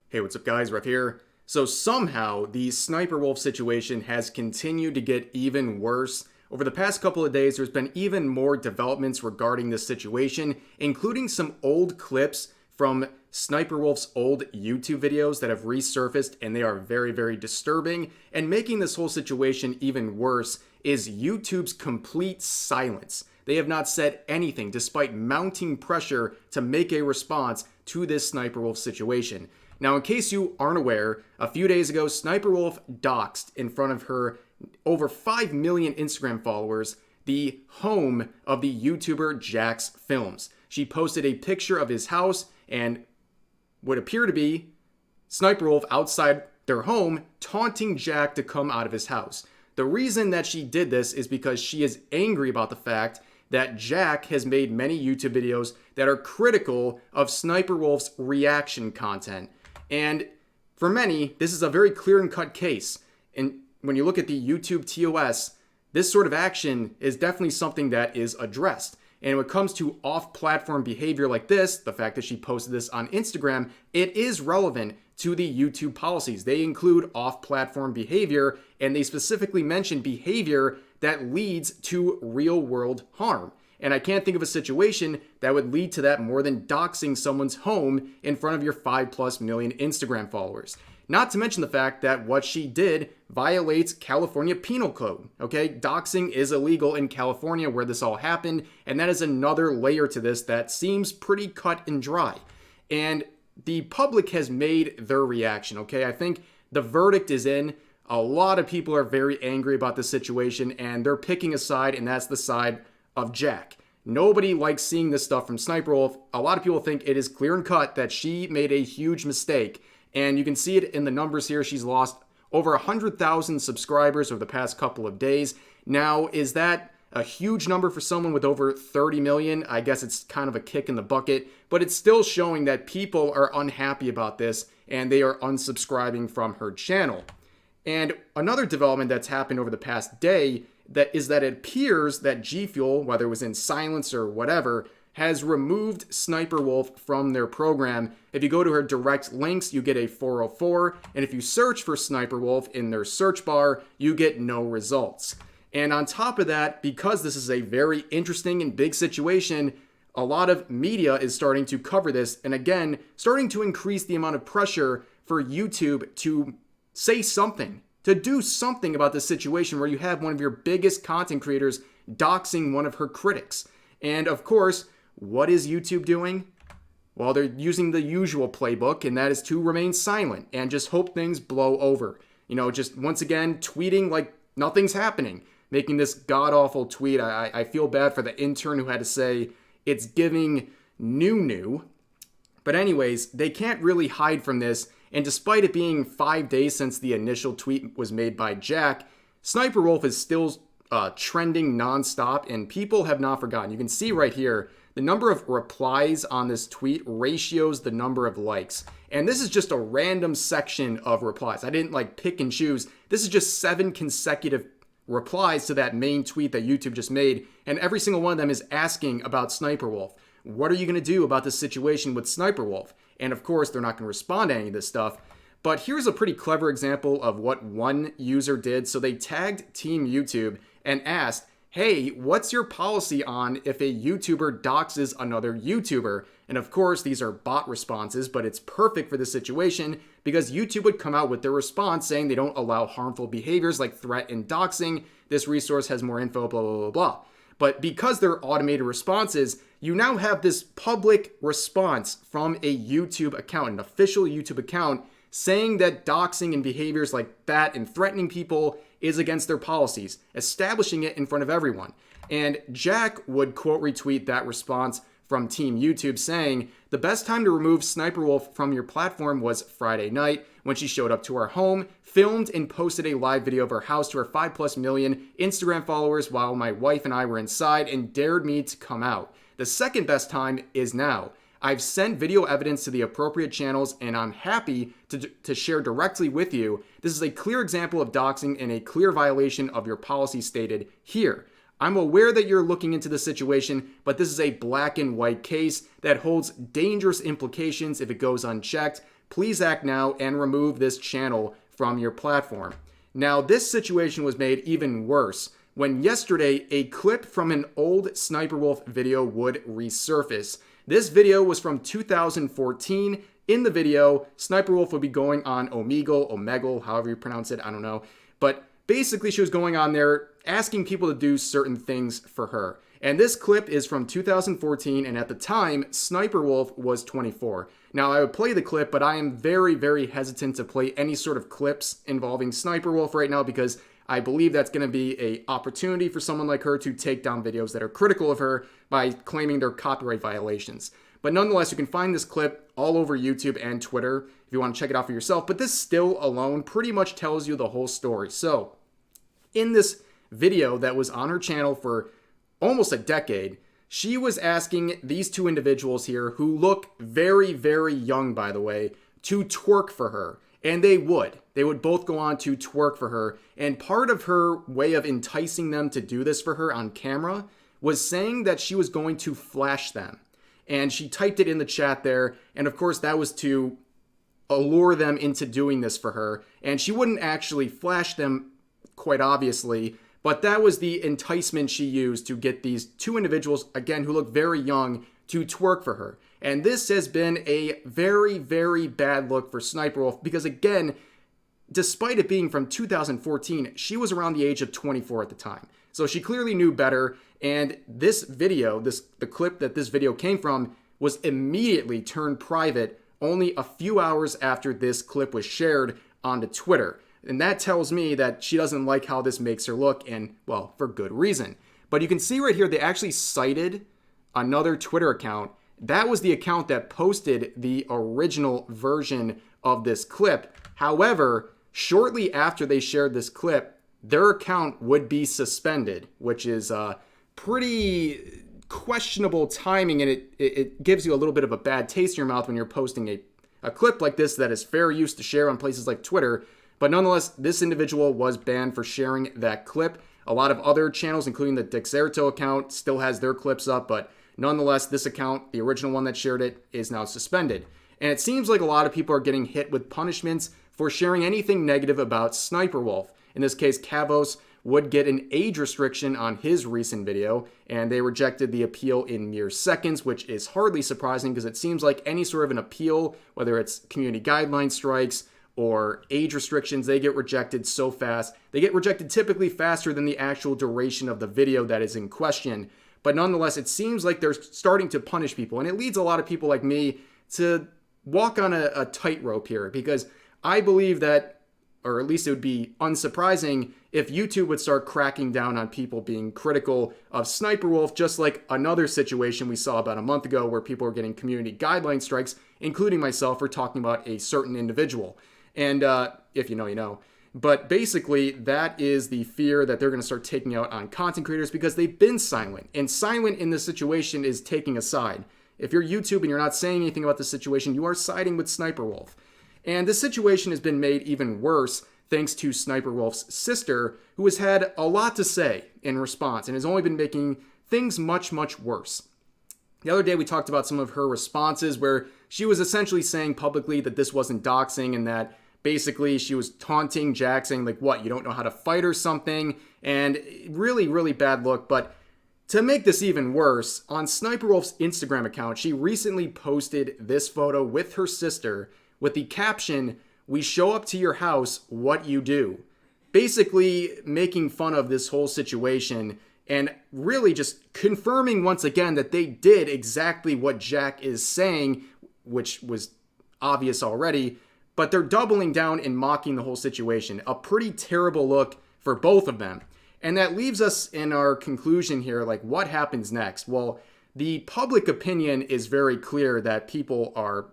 Hey, what's up guys, Ref here. So somehow the Sniper Wolf situation has continued to get even worse. Over the past couple of days, there's been even more developments regarding this situation, including some old clips from Sniper Wolf's old YouTube videos that have resurfaced, and they are very, very disturbing. And making this whole situation even worse is YouTube's complete silence. They have not said anything despite mounting pressure to make a response to this Sniper Wolf situation. Now, in case you aren't aware, a few days ago, Sniper Wolf doxed in front of her over 5 million Instagram followers the home of the YouTuber Jack's Films. She posted a picture of his house and would appear to be Sniper Wolf outside their home, taunting Jack to come out of his house. The reason that she did this is because she is angry about the fact that Jack has made many YouTube videos that are critical of Sniper Wolf's reaction content. And for many, this is a very clear and cut case. And when you look at the YouTube TOS, this sort of action is definitely something that is addressed. And when it comes to off-platform behavior like this, the fact that she posted this on Instagram, it is relevant to the YouTube policies. They include off-platform behavior, and they specifically mention behavior that leads to real-world harm. And I can't think of a situation that would lead to that more than doxing someone's home in front of your 5+ million Instagram followers. Not to mention the fact that what she did violates California Penal Code, okay? Doxing is illegal in California where this all happened, and that is another layer to this that seems pretty cut and dry. And the public has made their reaction, okay? I think the verdict is in. A lot of people are very angry about this situation, and they're picking a side, and that's the side of Jack. Nobody likes seeing this stuff from Sniper Wolf. A lot of people think it is clear and cut that she made a huge mistake, and you can see it in the numbers here. She's lost over 100,000 subscribers over the past couple of days. Now, is that a huge number for someone with over 30 million? I guess it's kind of a kick in the bucket, but it's still showing that people are unhappy about this, and they are unsubscribing from her channel. And another development that's happened over the past day that it appears that G Fuel, whether it was in silence or whatever, has removed Sniper Wolf from their program. If you go to her direct links, you get a 404, and if you search for Sniper Wolf in their search bar, you get no results. And on top of that, because this is a very interesting and big situation, a lot of media is starting to cover this, and again, starting to increase the amount of pressure for YouTube to say something, to do something about this situation where you have one of your biggest content creators doxing one of her critics. And of course, what is YouTube doing? Well, they're using the usual playbook, and that is to remain silent and just hope things blow over. You know, just once again, tweeting like nothing's happening, making this god-awful tweet. I feel bad for the intern who had to say, it's giving new. But anyways, they can't really hide from this. And despite it being 5 days since the initial tweet was made by Jack, Sniper Wolf is still trending nonstop, and people have not forgotten. You can see right here, the number of replies on this tweet ratios the number of likes. And this is just a random section of replies. I didn't like pick and choose. This is just 7 consecutive replies to that main tweet that YouTube just made. And every single one of them is asking about Sniper Wolf. What are you going to do about this situation with Sniper Wolf? And of course, they're not going to respond to any of this stuff. But here's a pretty clever example of what one user did. So they tagged Team YouTube and asked, hey, what's your policy on if a YouTuber doxes another YouTuber? And of course, these are bot responses, but it's perfect for this situation because YouTube would come out with their response saying they don't allow harmful behaviors like threat and doxing. This resource has more info, blah, blah, blah, blah. But because they're automated responses, you now have this public response from a YouTube account, an official YouTube account, saying that doxing and behaviors like that and threatening people is against their policies, establishing it in front of everyone. And Jack would quote retweet that response from Team YouTube saying, the best time to remove Sniper Wolf from your platform was Friday night when she showed up to our home, filmed and posted a live video of her house to her 5+ million Instagram followers while my wife and I were inside and dared me to come out. The second best time is now. I've sent video evidence to the appropriate channels and I'm happy to share directly with you. This is a clear example of doxing and a clear violation of your policy stated here. I'm aware that you're looking into the situation, but this is a black and white case that holds dangerous implications if it goes unchecked. please act now and remove this channel from your platform. Now, this situation was made even worse when yesterday a clip from an old SSSniperwolf video would resurface. This video was from 2014. In the video, SSniperwolf would be going on Omegle, however you pronounce it, I don't know. But basically, she was going on there asking people to do certain things for her. And this clip is from 2014, and at the time, SSniperwolf was 24. Now, I would play the clip, but I am very, very hesitant to play any sort of clips involving SSniperwolf right now because I believe that's going to be an opportunity for someone like her to take down videos that are critical of her by claiming they're copyright violations. But nonetheless, you can find this clip all over YouTube and Twitter if you want to check it out for yourself. But this still alone pretty much tells you the whole story. So, in this video that was on her channel for almost a decade, she was asking these two individuals here, who look very, very young, by the way, to twerk for her. And they would. They would both go on to twerk for her. And part of her way of enticing them to do this for her on camera was saying that she was going to flash them. And she typed it in the chat there. And of course, that was to allure them into doing this for her. And she wouldn't actually flash them, quite obviously. But that was the enticement she used to get these two individuals, again, who look very young, to twerk for her. And this has been a very, very bad look for SSniperwolf because, again, despite it being from 2014, she was around the age of 24 at the time. So she clearly knew better. And this video, the clip that this video came from, was immediately turned private only a few hours after this clip was shared onto Twitter. And that tells me that she doesn't like how this makes her look, and, well, for good reason. But you can see right here, they actually cited another Twitter account. That was the account that posted the original version of this clip. However, shortly after they shared this clip, their account would be suspended, which is pretty questionable timing, and it gives you a little bit of a bad taste in your mouth when you're posting a clip like this that is fair use to share on places like Twitter. But nonetheless, this individual was banned for sharing that clip. A lot of other channels, including the Dexerto account, still has their clips up, but nonetheless, this account, the original one that shared it, is now suspended. And it seems like a lot of people are getting hit with punishments for sharing anything negative about SSniperwolf. In this case, Kavos would get an age restriction on his recent video, and they rejected the appeal in mere seconds, which is hardly surprising because it seems like any sort of an appeal, whether it's community guideline strikes or age restrictions, they get rejected so fast. They get rejected typically faster than the actual duration of the video that is in question. But nonetheless, it seems like they're starting to punish people. And it leads a lot of people like me to walk on a tightrope here, because I believe that, or at least it would be unsurprising, if YouTube would start cracking down on people being critical of SSniperwolf, just like another situation we saw about a month ago where people were getting community guideline strikes, including myself, for talking about a certain individual. And if you know, you know. But basically, that is the fear that they're going to start taking out on content creators because they've been silent. And silent in this situation is taking a side. If you're YouTube and you're not saying anything about the situation, you are siding with SSniperwolf. And this situation has been made even worse thanks to SSniperwolf's sister, who has had a lot to say in response and has only been making things much, much worse. The other day, we talked about some of her responses where she was essentially saying publicly that this wasn't doxing and that basically she was taunting Jack, saying like, what, you don't know how to fight or something? And really, really bad look. But to make this even worse, on SSniperwolf's Instagram account, she recently posted this photo with her sister with the caption, "We show up to your house, what you do?" Basically making fun of this whole situation and really just confirming once again that they did exactly what Jack is saying, which was obvious already, but they're doubling down and mocking the whole situation. A pretty terrible look for both of them. And that leaves us in our conclusion here, like what happens next? Well, the public opinion is very clear that people are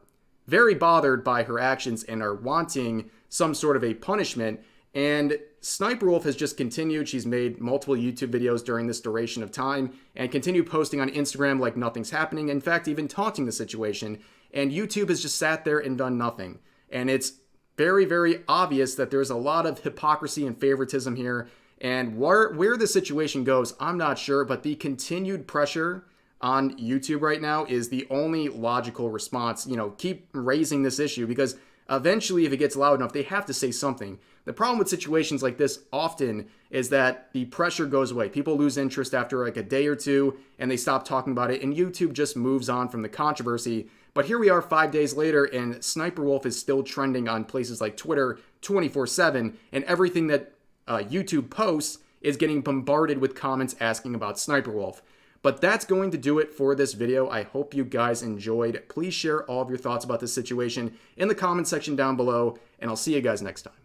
very bothered by her actions and are wanting some sort of a punishment. And SSniperwolf has just continued. She's made multiple YouTube videos during this duration of time and continued posting on Instagram like nothing's happening. In fact, even taunting the situation. And YouTube has just sat there and done nothing. And it's very, very obvious that there's a lot of hypocrisy and favoritism here. And where the situation goes, I'm not sure. But the continued pressure on YouTube right now is the only logical response. You know, keep raising this issue because eventually, if it gets loud enough, they have to say something. The problem with situations like this often is that the pressure goes away. People lose interest after like a day or two and they stop talking about it, and YouTube just moves on from the controversy. But here we are 5 days later, and SSniperwolf is still trending on places like Twitter 24/7, and everything that YouTube posts is getting bombarded with comments asking about SSniperwolf. But that's going to do it for this video. I hope you guys enjoyed. Please share all of your thoughts about this situation in the comment section down below, and I'll see you guys next time.